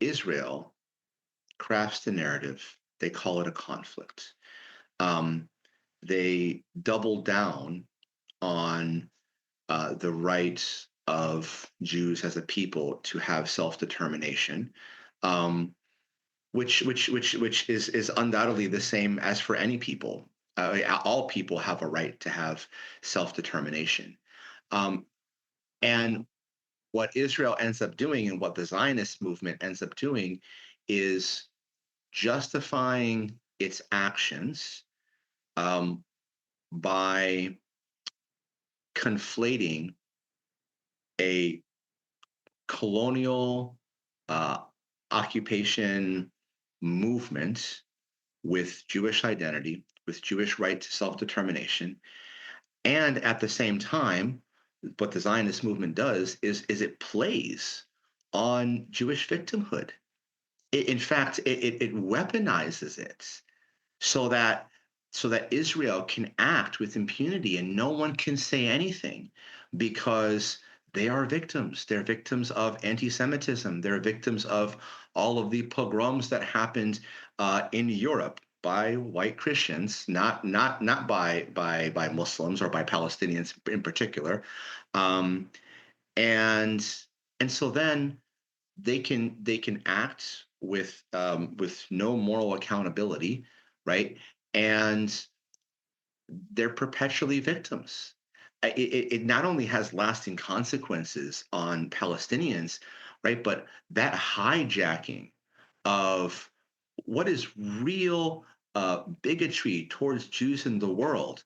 Israel crafts the narrative. They call it a conflict. Um, they double down on the rights of Jews as a people to have self-determination, um, which is undoubtedly the same as for any people. All people have a right to have self-determination, um, and what Israel ends up doing, and what the Zionist movement ends up doing, is justifying its actions um, by conflating a colonial uh, occupation movement with Jewish identity, with Jewish right to self determination. And at the same time, what the Zionist movement does is it plays on Jewish victimhood. In fact, it weaponizes it so that Israel can act with impunity and no one can say anything because they are victims. They're victims of anti-Semitism. They're victims of all of the pogroms that happened in Europe by white Christians, not by Muslims or by Palestinians in particular, um, and so then they can act with no moral accountability, right? And they're perpetually victims. It not only has lasting consequences on Palestinians, right, but that hijacking of what is real bigotry towards Jews in the world,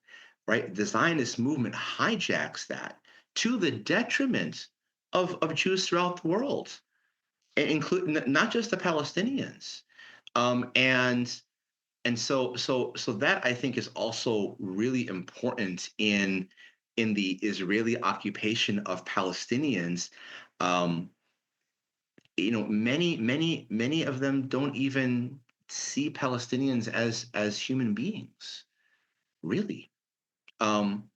right? The Zionist movement hijacks that to the detriment of Jews throughout the world, including not just the Palestinians. And so that I think is also really important in the Israeli occupation of Palestinians. Um, many of them don't even see Palestinians as human beings, really. Um,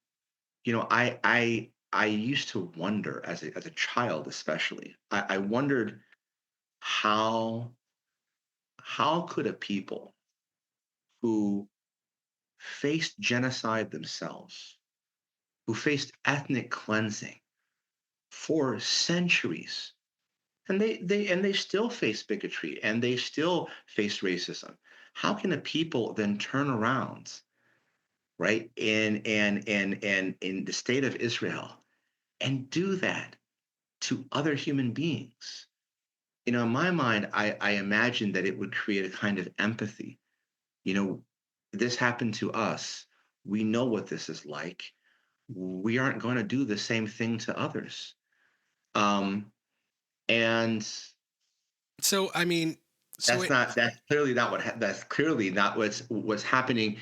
I used to wonder as a child, especially. I wondered how how could a people who faced genocide themselves, who faced ethnic cleansing for centuries, and they still face bigotry and they still face racism. How can a people then turn around, right, and in the state of Israel and do that to other human beings? In my mind, I imagine that it would create a kind of empathy. You know, this happened to us. We know what this is like. We aren't going to do the same thing to others. Um, and So, I mean, so it, that's clearly not what's happening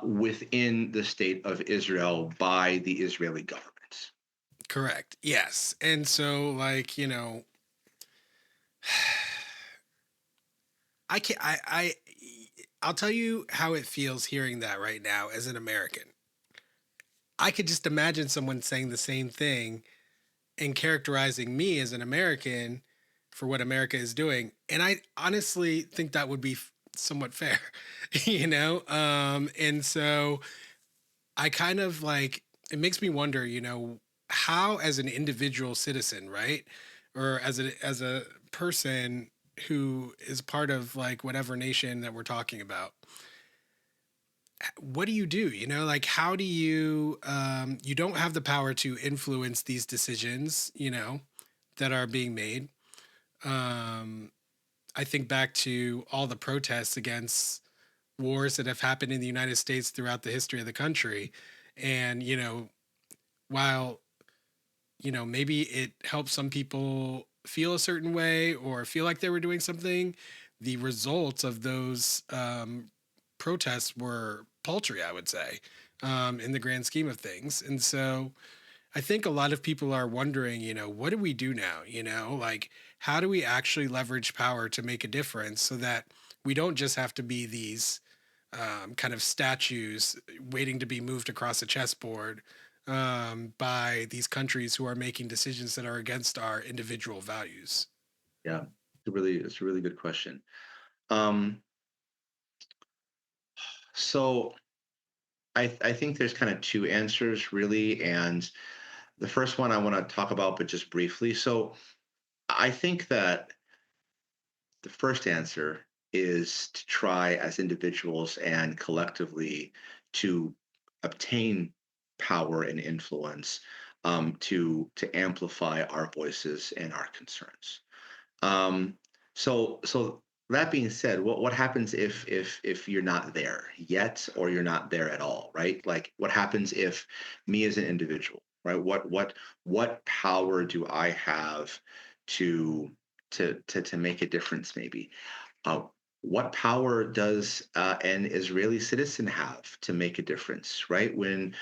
within the state of Israel by the Israeli government. correct. Yes. And so, like, I can I'll tell you how it feels hearing that right now as an American. I could just imagine someone saying the same thing and characterizing me as an American for what America is doing. And I honestly think that would be somewhat fair, and so I kind of like, it makes me wonder, how as an individual citizen, right? Or as a person who is part of like whatever nation that we're talking about, what do you do? Like how do you you don't have the power to influence these decisions, that are being made. Um I think back to all the protests against wars that have happened in the United States throughout the history of the country. And, while, maybe it helps some people feel a certain way or feel like they were doing something, the results of those protests were paltry, I would say, in the grand scheme of things. And so I think a lot of people are wondering, what do we do now? Like, how do we actually leverage power to make a difference so that we don't just have to be these kind of statues waiting to be moved across a chessboard by these countries who are making decisions that are against our individual values? Yeah. It's a really good question. Um, so I think there's kind of two answers really, and the first one I want to talk about, but just briefly. So I think that the first answer is to try as individuals and collectively to obtain power and influence, to amplify our voices and our concerns. Um, so that being said, what happens if you're not there yet, or you're not there at all, right? Like, what happens if me as an individual, right? What power do I have to to make a difference? Maybe. Uh, what power does an Israeli citizen have to make a difference, right? When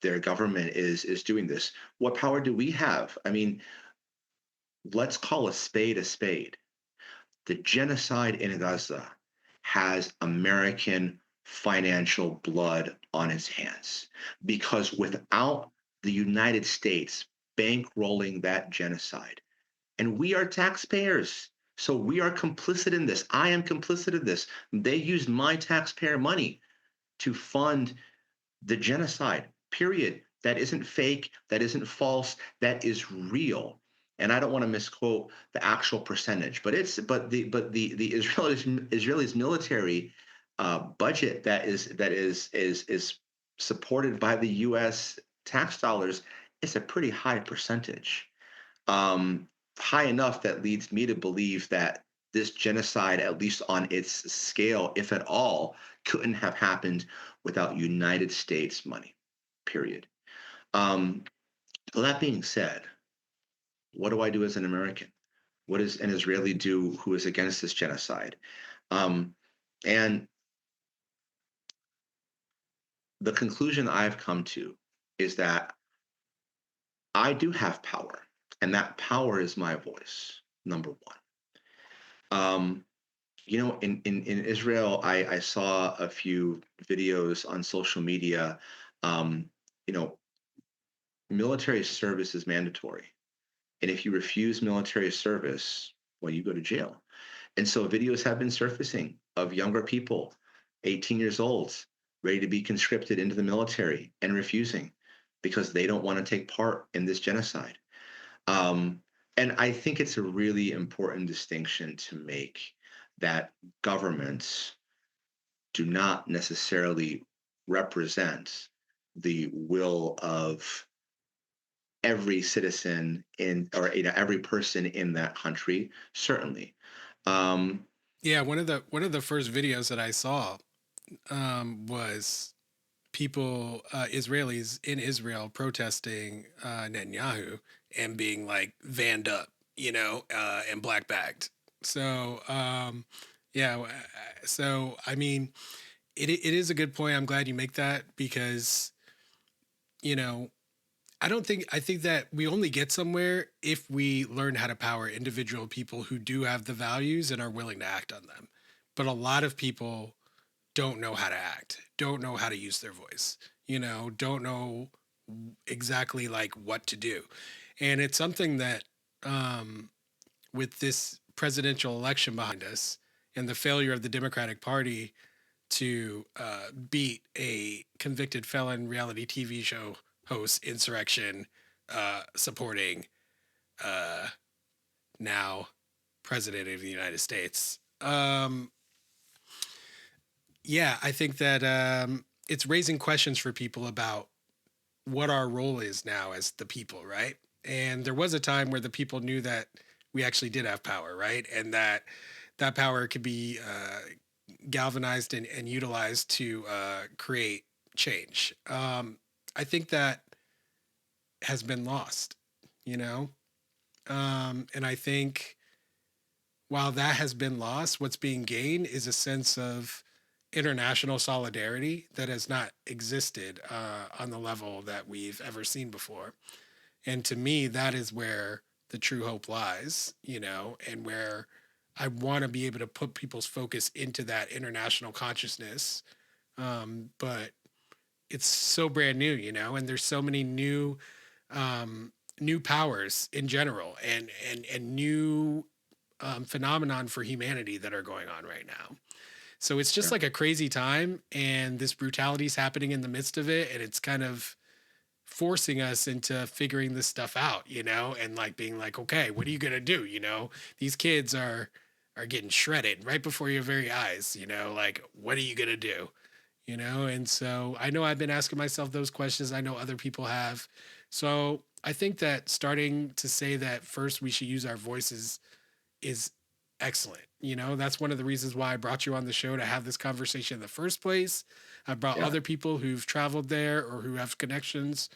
their government is doing this, what power do we have? I mean, let's call a spade a spade. The genocide in Gaza has American financial blood on its hands, because without the United States bankrolling that genocide, and we are taxpayers. So we are complicit in this. I am complicit in this. They used my taxpayer money to fund the genocide, period. That isn't fake. That isn't false. That is real. And I don't want to misquote the actual percentage, but the Israelis military budget that is supported by the U.S. tax dollars is a pretty high percentage, um, high enough that leads me to believe that this genocide, at least on its scale, if at all, couldn't have happened without United States money, period. Um, so that being said, what do I do as an American? What does an Israeli do who is against this genocide? Um, and the conclusion I've come to is that I do have power, and that power is my voice, number one. Um, in Israel, I saw a few videos on social media. Um, you know, military service is mandatory. And if you refuse military service, well, you go to jail. And so videos have been surfacing of younger people, 18 years old, ready to be conscripted into the military and refusing because they don't want to take part in this genocide. Um, and I think it's a really important distinction to make, that governments do not necessarily represent the will of every citizen in, or every person in that country. Certainly. Um, Yeah, one of the first videos that I saw was people, Israelis in Israel, protesting Netanyahu and being like vanned up, and black bagged. So yeah, so I mean, it is a good point. I'm glad you make that because you know I think that we only get somewhere if we learn how to power individual people who do have the values and are willing to act on them. But a lot of people don't know how to act, don't know how to use their voice, don't know exactly like what to do. And it's something that, um, with this presidential election behind us and the failure of the Democratic Party to beat a convicted felon reality TV show host, insurrection supporting uh, now president of the United States. Yeah, I think that it's raising questions for people about what our role is now as the people, right? And there was a time where the people knew that we actually did have power, right? And that that power could be galvanized and utilized to create change. I think that has been lost, you know? And I think while that has been lost, what's being gained is a sense of international solidarity that has not existed on the level that we've ever seen before. And to me, that is where the true hope lies, and where I want to be able to put people's focus into that international consciousness. But it's so brand new, and there's so many um, new powers in general, and new phenomenon for humanity that are going on right now. So it's just Yeah. like a crazy time, and this brutality is happening in the midst of it, and it's kind of forcing us into figuring this stuff out, and like being like, okay, what are you gonna do? These kids are getting shredded right before your very eyes. Like, what are you gonna do? And so I know I've been asking myself those questions. I know other people have. So I think that starting to say that first we should use our voices is excellent. That's one of the reasons why I brought you on the show, to have this conversation in the first place. I brought Yeah. other people who've traveled there or who have connections,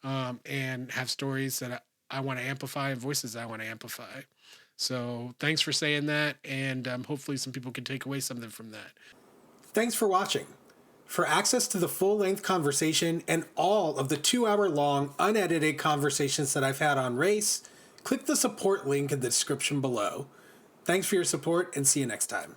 and have stories that I want to amplify and voices I want to amplify. So thanks for saying that. And hopefully some people can take away something from that. Thanks for watching. For access to the full-length conversation and all of the 2-hour-long unedited conversations that I've had on race, click the support link in the description below. Thanks for your support, and see you next time.